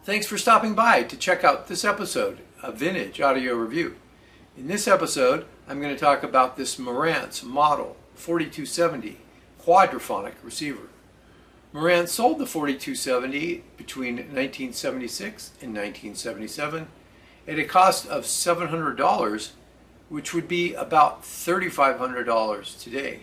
Thanks for stopping by to check out this episode of Vintage Audio Review. In this episode, I'm going to talk about this Marantz model 4270 Quadraphonic Receiver. Marantz sold the 4270 between 1976 and 1977 at a cost of $700, which would be about $3,500 today.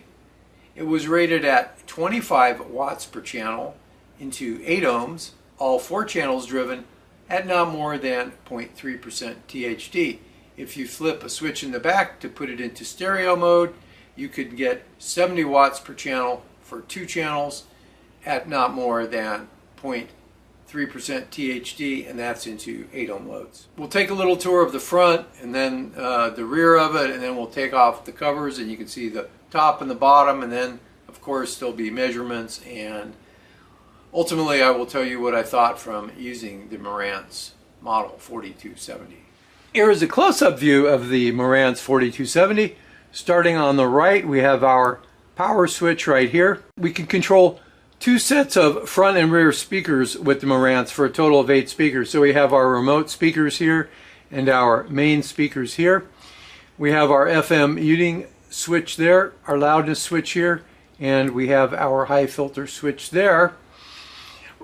It was rated at 25 watts per channel into 8 ohms, all 4 channels driven at not more than 0.3% THD. If you flip a switch in the back to put it into stereo mode, you could get 70 watts per channel for 2 channels at not more than 0.3% THD, and that's into 8 ohm loads. We'll take a little tour of the front and then the rear of it, and then we'll take off the covers and you can see the top and the bottom, and then of course there'll be measurements, and ultimately I will tell you what I thought from using the Marantz model 4270. Here is a close-up view of the Marantz 4270. Starting on the right, we have our power switch right here. We can control 2 sets of front and rear speakers with the Marantz for a total of 8 speakers. So we have our remote speakers here and our main speakers here. We have our FM muting switch there, our loudness switch here, and we have our high filter switch there.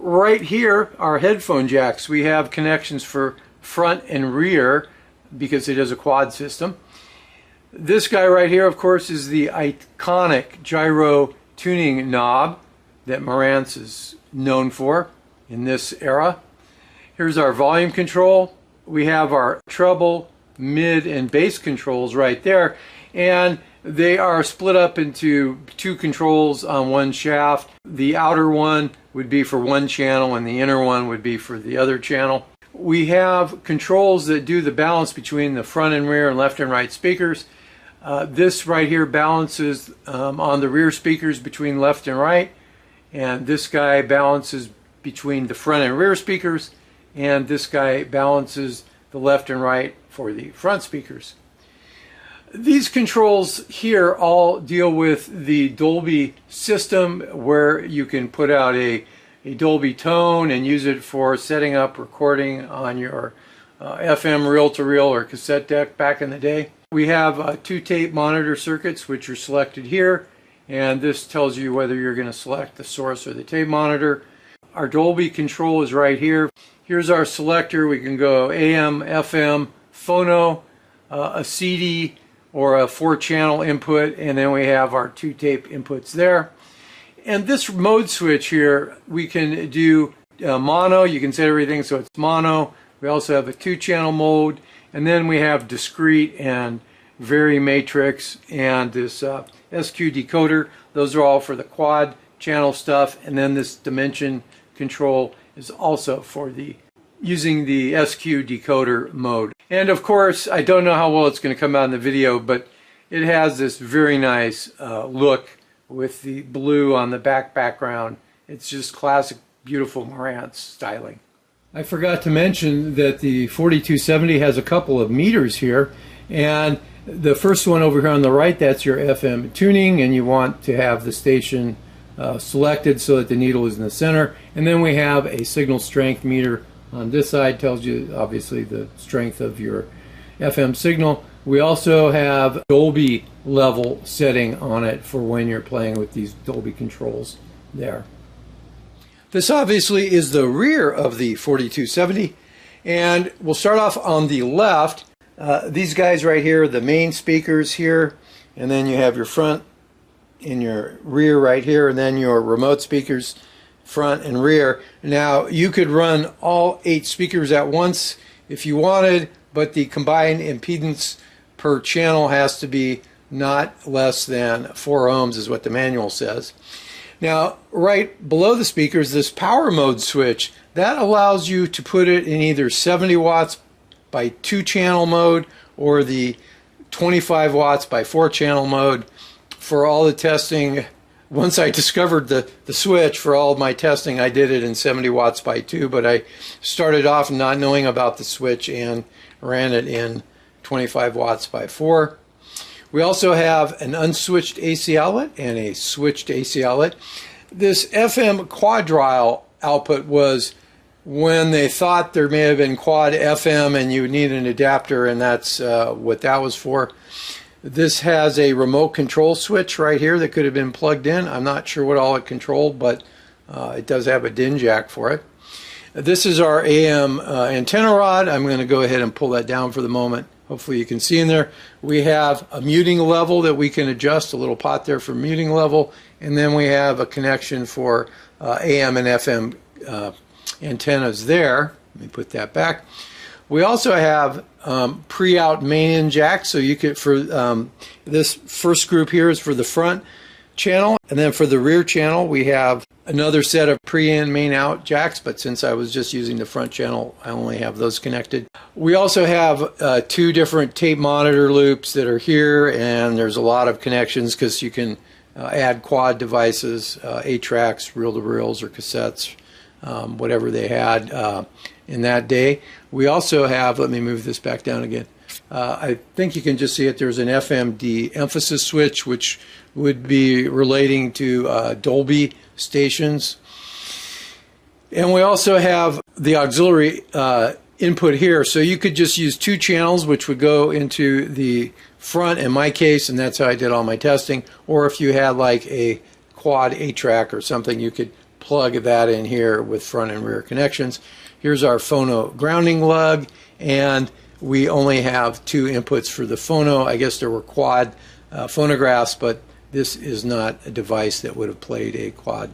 Right here, our headphone jacks. We have connections for front and rear because it is a quad system. This guy right here, of course, is the iconic gyro tuning knob that Marantz is known for in this era. Here's our volume control. We have our treble, mid, and bass controls right there, and they are split up into 2 controls on one shaft. The outer one would be for one channel and the inner one would be for the other channel. We have controls that do the balance between the front and rear and left and right speakers. This right here balances on the rear speakers between left and right, and this guy balances between the front and rear speakers, and this guy balances the left and right for the front speakers. These controls here all deal with the Dolby system, where you can put out a Dolby tone and use it for setting up recording on your FM reel-to-reel or cassette deck back in the day. We have 2 tape monitor circuits which are selected here, and this tells you whether you're going to select the source or the tape monitor. Our Dolby control is right here. Here's our selector. We can go AM, FM, phono, a CD, or a 4-channel input, and then we have our 2 tape inputs there. And this mode switch here, we can do mono. You can set everything so it's mono. We also have a 2-channel mode, and then we have discrete and vari matrix and this SQ decoder. Those are all for the quad channel stuff, and then this dimension control is also for the using the SQ decoder mode. And of course, I don't know how well it's going to come out in the video, but it has this very nice look with the blue on the background. It's just classic, beautiful Marantz styling. I forgot to mention that the 4270 has a couple of meters here, and the first one over here on the right, that's your FM tuning, and you want to have the station selected so that the needle is in the center. And then we have a signal strength meter on this side, tells you obviously the strength of your FM signal. We also have Dolby level setting on it for when you're playing with these Dolby controls there. This obviously is the rear of the 4270, and we'll start off on the left. These guys right here, the main speakers here, and then you have your front and your rear right here, and then your remote speakers front and rear. Now you could run all 8 speakers at once if you wanted, but the combined impedance per channel has to be not less than 4 ohms is what the manual says. Now right below the speakers, this power mode switch, that allows you to put it in either 70 watts by 2 channel mode or the 25 watts by 4 channel mode. For all the testing, once I discovered the switch, for all of my testing, I did it in 70 watts by 2, but I started off not knowing about the switch and ran it in 25 watts by 4. We also have an unswitched AC outlet and a switched AC outlet. This FM quadrile output was when they thought there may have been quad FM and you need an adapter, and that's what that was for. This has a remote control switch right here that could have been plugged in. I'm not sure what all it controlled, but it does have a DIN jack for it. This is our AM antenna rod. I'm going to go ahead and pull that down for the moment. Hopefully you can see in there. We have a muting level that we can adjust, a little pot there for muting level, and then we have a connection for AM and FM antennas there. Let me put that back. We also have pre-out main-in jack, so you could, for this first group here is for the front channel, and then for the rear channel we have another set of pre-in main-out jacks, but since I was just using the front channel, I only have those connected. We also have two different tape monitor loops that are here, and there's a lot of connections because you can add quad devices, 8-tracks, reel-to-reels, or cassettes, whatever they had in that day. We also have, let me move this back down again, I think you can just see it, there's an FM de-emphasis switch, which would be relating to Dolby stations. And we also have the auxiliary input here, so you could just use two channels which would go into the front in my case, and that's how I did all my testing. Or if you had like a quad 8-track or something, you could plug that in here with front and rear connections. Here's our phono grounding lug, and we only have two inputs for the phono. I guess there were quad phonographs, but this is not a device that would have played a quad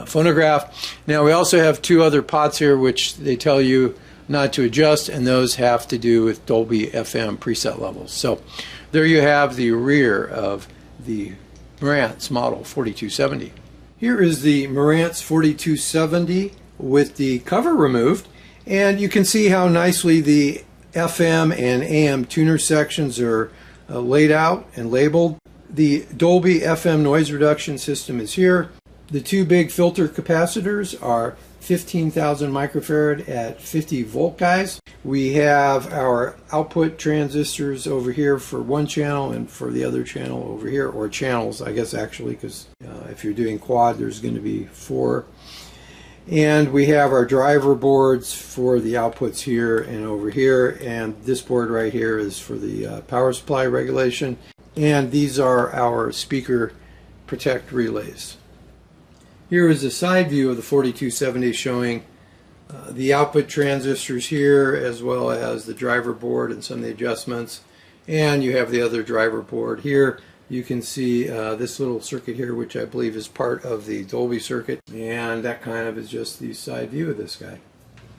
phonograph. Now we also have two other pots here which they tell you not to adjust, and those have to do with Dolby FM preset levels. So there you have the rear of the Marantz model 4270. Here is the Marantz 4270 with the cover removed, and you can see how nicely the FM and AM tuner sections are laid out and labeled. The Dolby FM noise reduction system is here. The two big filter capacitors are 15,000 microfarad at 50 volt guys. We have our output transistors over here for one channel and for the other channel over here, or channels I guess actually, because if you're doing quad there's going to be 4. And we have our driver boards for the outputs here and over here, and this board right here is for the power supply regulation, and these are our speaker protect relays. Here is a side view of the 4270 showing the output transistors here, as well as the driver board and some of the adjustments, and you have the other driver board here. You can see this little circuit here, which I believe is part of the Dolby circuit, and that kind of is just the side view of this guy.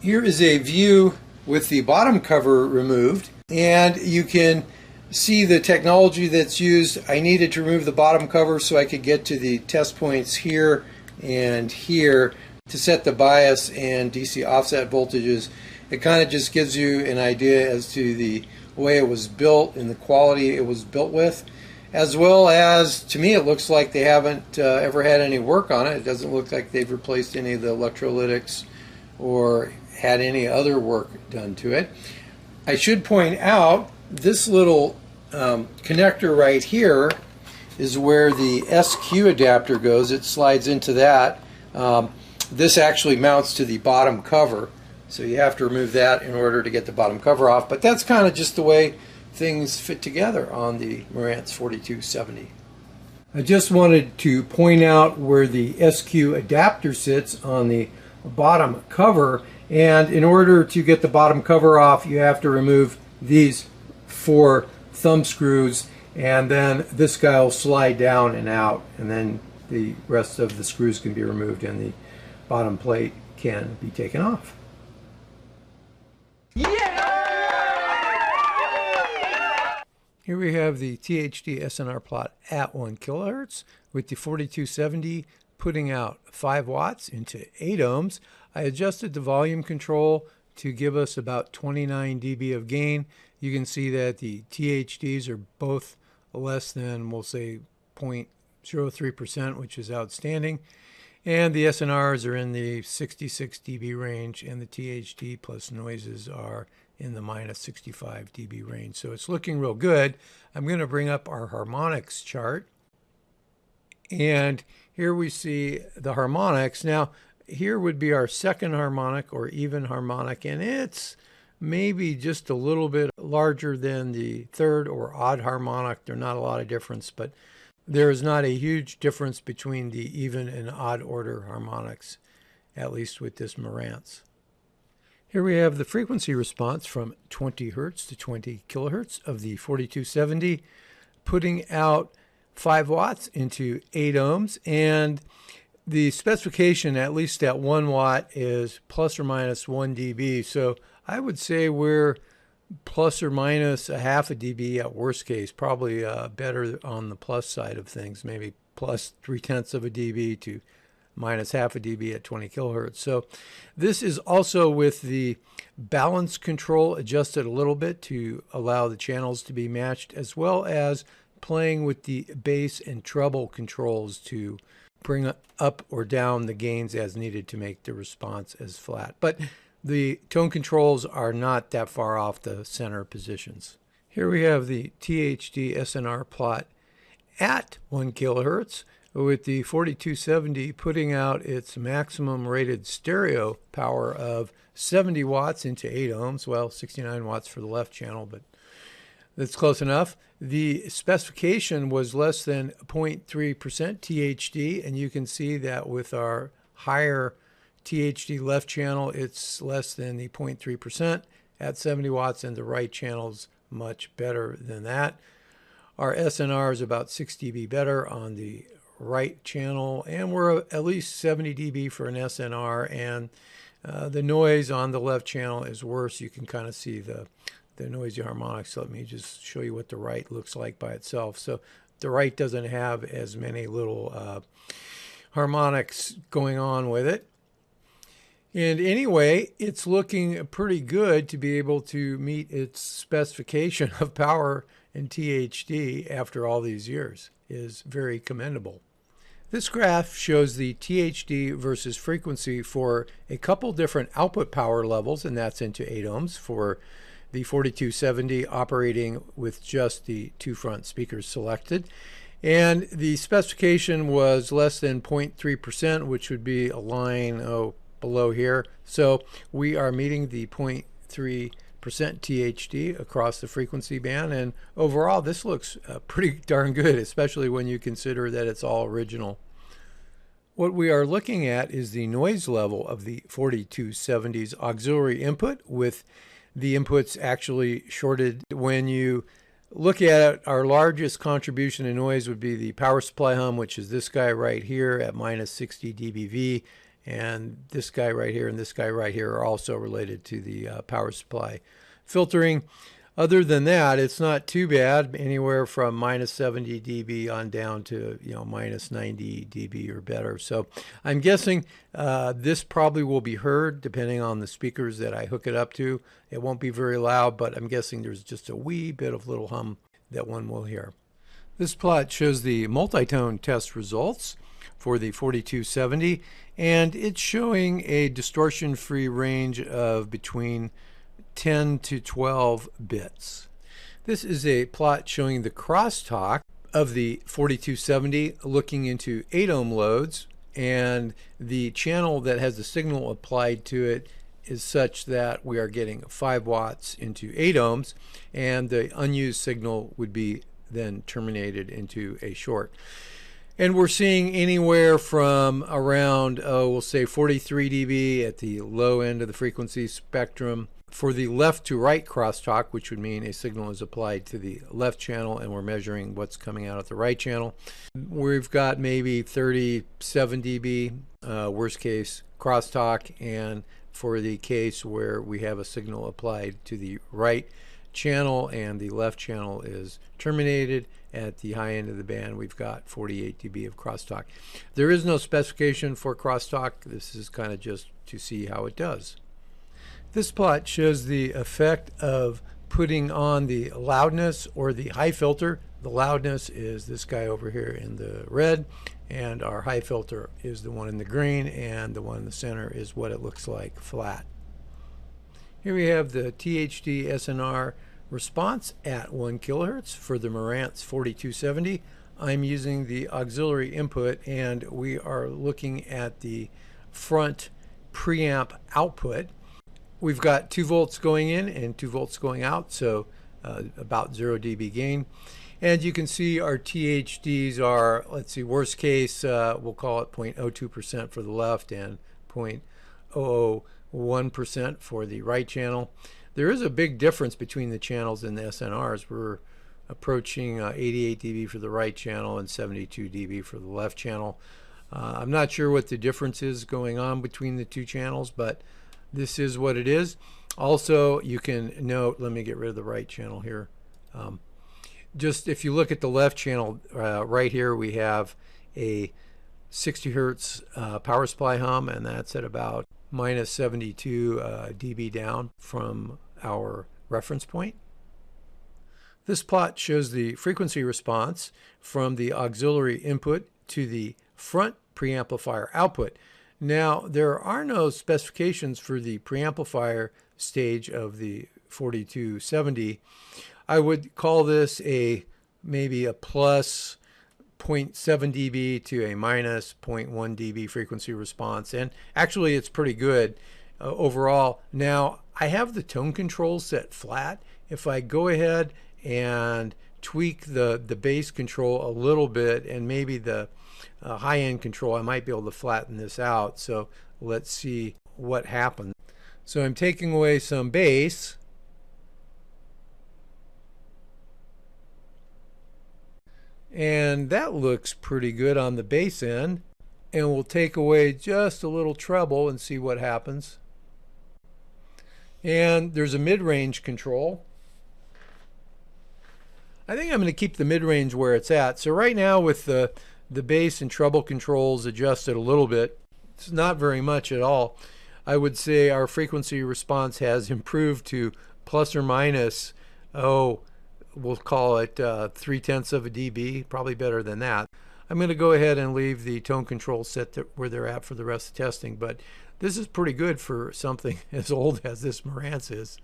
Here is a view with the bottom cover removed, and you can see the technology that's used. I needed to remove the bottom cover so I could get to the test points here and here to set the bias and DC offset voltages. It kind of just gives you an idea as to the way it was built and the quality it was built with. As well as, to me, it looks like they haven't ever had any work on it. It doesn't look like they've replaced any of the electrolytics or had any other work done to it. I should point out this little connector right here is where the SQ adapter goes. It slides into that. This actually mounts to the bottom cover, so you have to remove that in order to get the bottom cover off. But that's kind of just the way things fit together on the Marantz 4270. I just wanted to point out where the SQ adapter sits on the bottom cover, and in order to get the bottom cover off you have to remove these 4 thumb screws, and then this guy will slide down and out, and then the rest of the screws can be removed and the bottom plate can be taken off. Here we have the THD SNR plot at 1 kilohertz with the 4270 putting out 5 watts into 8 ohms. I adjusted the volume control to give us about 29 dB of gain. You can see that the THDs are both less than, we'll say, 0.03%, which is outstanding. And the SNRs are in the 66 dB range, and the THD plus noises are in the minus 65 dB range. So it's looking real good. I'm going to bring up our harmonics chart. And here we see the harmonics. Now, Here would be our second harmonic or even harmonic, and it's maybe just a little bit larger than the third or odd harmonic. There's not a lot of difference, but there is not a huge difference between the even and odd order harmonics, at least with this Marantz. Here we have the frequency response from 20 hertz to 20 kilohertz of the 4270, putting out 5 watts into 8 ohms, and the specification, at least at 1 watt, is plus or minus 1 dB. So I would say we're plus or minus a half a dB at worst case, probably better on the plus side of things, maybe plus 0.3 of a dB to minus half a dB at 20 kilohertz. So this is also with the balance control adjusted a little bit to allow the channels to be matched, as well as playing with the bass and treble controls to bring up or down the gains as needed to make the response as flat. But the tone controls are not that far off the center positions. Here we have the THD SNR plot at 1 kilohertz, with the 4270 putting out its maximum rated stereo power of 70 watts into 8 ohms. Well, 69 watts for the left channel, but that's close enough. The specification was less than 0.3% THD, and you can see that with our higher THD left channel, it's less than the 0.3% at 70 watts, and the right channel's much better than that. Our SNR is about 6 dB better on the right channel, and we're at least 70 dB for an SNR, and the noise on the left channel is worse. You can kind of see the noisy harmonics. Let me just show you what the right looks like by itself. So the right doesn't have as many little harmonics going on with it. And anyway, it's looking pretty good to be able to meet its specification of power and THD after all these years. Is very commendable. This graph shows the THD versus frequency for a couple different output power levels, and that's into 8 ohms for the 4270 operating with just the 2 front speakers selected. And the specification was less than 0.3%, which would be a line below here. So we are meeting the 0.3% THD across the frequency band, and overall this looks pretty darn good, especially when you consider that it's all original. What we are looking at is the noise level of the 4270's auxiliary input, with the inputs actually shorted. When you look at it, our largest contribution in noise would be the power supply hum, which is this guy right here at minus 60 dBV, and this guy right here and this guy right here are also related to the power supply filtering. Other than that, it's not too bad, anywhere from minus 70 dB on down to minus 90 dB or better. So I'm guessing this probably will be heard depending on the speakers that I hook it up to. It won't be very loud, but I'm guessing there's just a wee bit of little hum that one will hear. This plot shows the multi-tone test results for the 4270, and it's showing a distortion-free range of between 10 to 12 bits. This is a plot showing the crosstalk of the 4270 looking into 8 ohm loads, and the channel that has the signal applied to it is such that we are getting 5 watts into 8 ohms, and the unused signal would be then terminated into a short. And we're seeing anywhere from around, we'll say 43 dB at the low end of the frequency spectrum for the left to right crosstalk, which would mean a signal is applied to the left channel and we're measuring what's coming out at the right channel. We've got maybe 37 dB worst case crosstalk, and for the case where we have a signal applied to the right channel and the left channel is terminated at the high end of the band, we've got 48 dB of crosstalk. There is no specification for crosstalk. This is kind of just to see how it does. This plot shows the effect of putting on the loudness or the high filter. The loudness is this guy over here in the red, and our high filter is the one in the green, and the one in the center is what it looks like flat. Here we have the THD SNR response at 1 kilohertz for the Marantz 4270. I'm using the auxiliary input, and we are looking at the front preamp output. We've got 2 volts going in and 2 volts going out, so about 0 dB gain. And you can see our THDs are, let's see, worst case, we'll call it 0.02% for the left and 0.001% for the right channel. There is a big difference between the channels and the SNRs. We're approaching 88 dB for the right channel and 72 dB for the left channel. I'm not sure what the difference is going on between the 2 channels, but this is what it is. Also, you can note, let me get rid of the right channel here. Just if you look at the left channel, right here we have a 60 hertz power supply hum, and that's at about minus 72 dB down from our reference point. This plot shows the frequency response from the auxiliary input to the front preamplifier output. Now, there are no specifications for the preamplifier stage of the 4270. I would call this maybe a plus 0.7 dB to a minus 0.1 dB frequency response, and actually it's pretty good overall. Now, I have the tone control set flat. If I go ahead and tweak the bass control a little bit and maybe the high-end control, I might be able to flatten this out. So let's see what happens. So I'm taking away some bass. And that looks pretty good on the bass end. And we'll take away just a little treble and see what happens. And there's a mid-range control. I think I'm going to keep the mid-range where it's at. So right now with the bass and treble controls adjusted a little bit, it's not very much at all. I would say our frequency response has improved to plus or minus, we'll call it 0.3 of a dB, probably better than that. I'm going to go ahead and leave the tone control set where they're at for the rest of the testing, but this is pretty good for something as old as this Marantz is.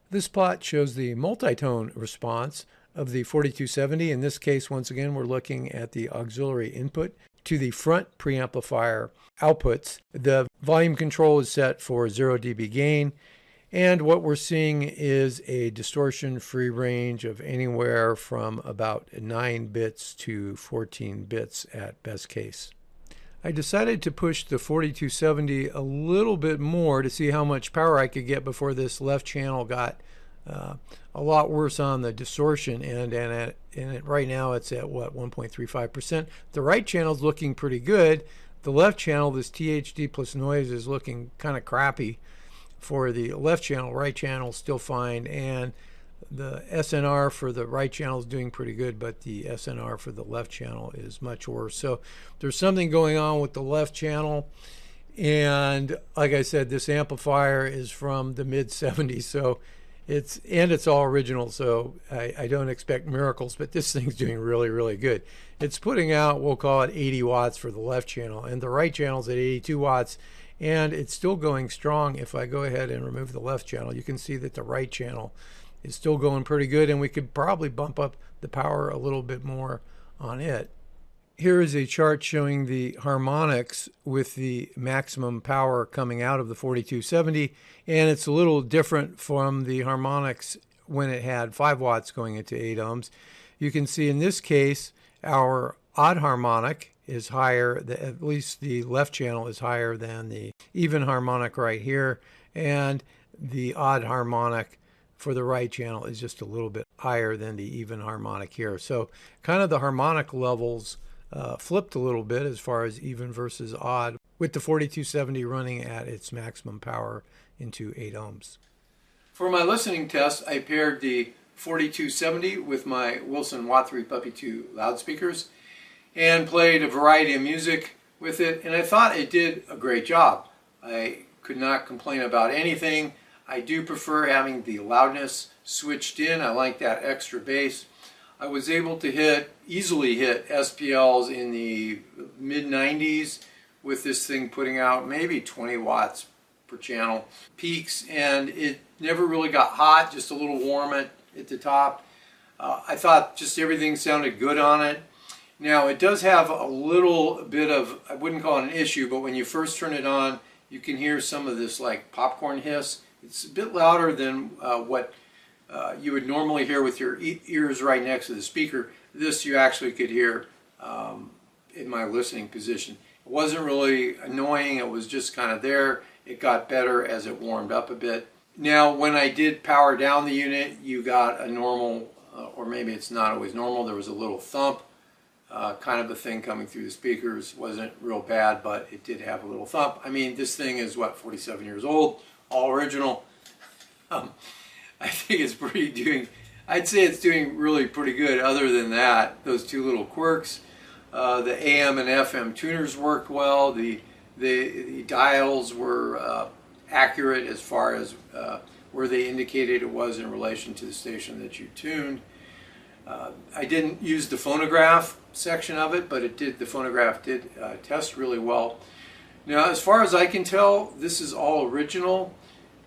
This plot shows the multi-tone response of the 4270. In this case, once again, we're looking at the auxiliary input to the front preamplifier outputs. The volume control is set for 0 dB gain, and what we're seeing is a distortion-free range of anywhere from about 9 bits to 14 bits at best case. I decided to push the 4270 a little bit more to see how much power I could get before this left channel got a lot worse on the distortion end, and right now it's at what, 1.35%. The right channel is looking pretty good. The left channel, this THD plus noise, is looking kind of crappy. For the left channel, right channel still fine, and the SNR for the right channel is doing pretty good, but the SNR for the left channel is much worse. So there's something going on with the left channel, and like I said, this amplifier is from the mid 70s, so it's all original, so I don't expect miracles, but this thing's doing really, really good. It's putting out, we'll call it 80 watts for the left channel, and the right channel's at 82 watts, and it's still going strong. If I go ahead and remove the left channel, you can see that the right channel is still going pretty good, and we could probably bump up the power a little bit more on it. Here is a chart showing the harmonics with the maximum power coming out of the 4270, and it's a little different from the harmonics when it had 5 watts going into 8 ohms. You can see in this case our odd harmonic is higher, at least the left channel is higher than the even harmonic right here, and the odd harmonic for the right channel is just a little bit higher than the even harmonic here. So kind of the harmonic levels flipped a little bit as far as even versus odd, with the 4270 running at its maximum power into 8 ohms. For my listening test, I paired the 4270 with my Wilson Watt 3 Puppy 2 loudspeakers and played a variety of music with it, and I thought it did a great job. I could not complain about anything. I do prefer having the loudness switched in. I like that extra bass. I was able to easily hit SPLs in the mid 90s with this thing putting out maybe 20 watts per channel peaks, and it never really got hot, just a little warm at the top. I thought just everything sounded good on it. Now it does have a little bit of, I wouldn't call it an issue, but when you first turn it on, you can hear some of this like popcorn hiss. It's a bit louder than what you would normally hear with your ears right next to the speaker. This you actually could hear in my listening position. It wasn't really annoying, it was just kind of there. It got better as it warmed up a bit. Now when I did power down the unit, you got a normal, or maybe it's not always normal, there was a little thump. Kind of a thing coming through the speakers. Wasn't real bad, but it did have a little thump. I mean, this thing is what, 47 years old, all original. I think it's I'd say it's doing really pretty good. Other than that, those two little quirks, the AM and FM tuners worked well. The dials were accurate as far as where they indicated it was in relation to the station that you tuned. I didn't use the phonograph section of it, but the phonograph did test really well. Now, as far as I can tell, this is all original.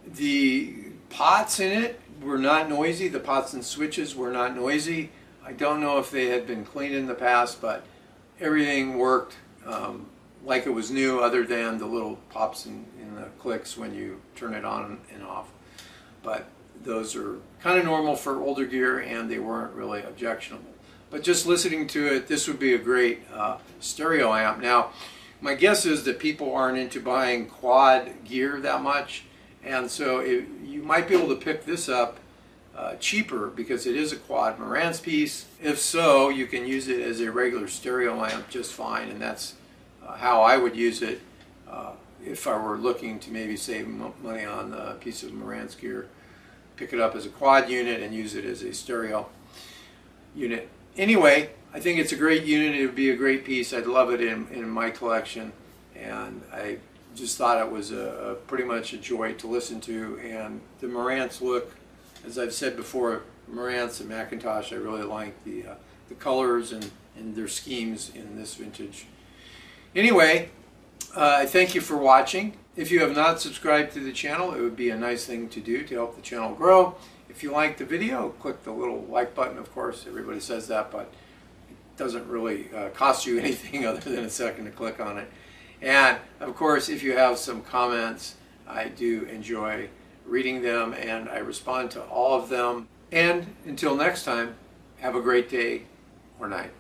The pots in it were not noisy. The pots and switches were not noisy. I don't know if they had been cleaned in the past, but everything worked like it was new, other than the little pops and the clicks when you turn it on and off. But those are kind of normal for older gear, and they weren't really objectionable. But just listening to it, this would be a great stereo amp. Now, my guess is that people aren't into buying quad gear that much, and so you might be able to pick this up cheaper because it is a quad Marantz piece. If so, you can use it as a regular stereo amp just fine, and that's how I would use it if I were looking to maybe save money on a piece of Marantz gear. Pick it up as a quad unit and use it as a stereo unit. Anyway, I think it's a great unit. It would be a great piece. I'd love it in my collection, and I just thought it was pretty much a joy to listen to. And the Marantz look, as I've said before, Marantz and Macintosh, I really like the colors and their schemes in this vintage. Anyway, I thank you for watching. If you have not subscribed to the channel, it would be a nice thing to do to help the channel grow. If you like the video, click the little like button. Of course, everybody says that, but it doesn't really cost you anything other than a second to click on it. And of course, if you have some comments, I do enjoy reading them, and I respond to all of them. And until next time, have a great day or night.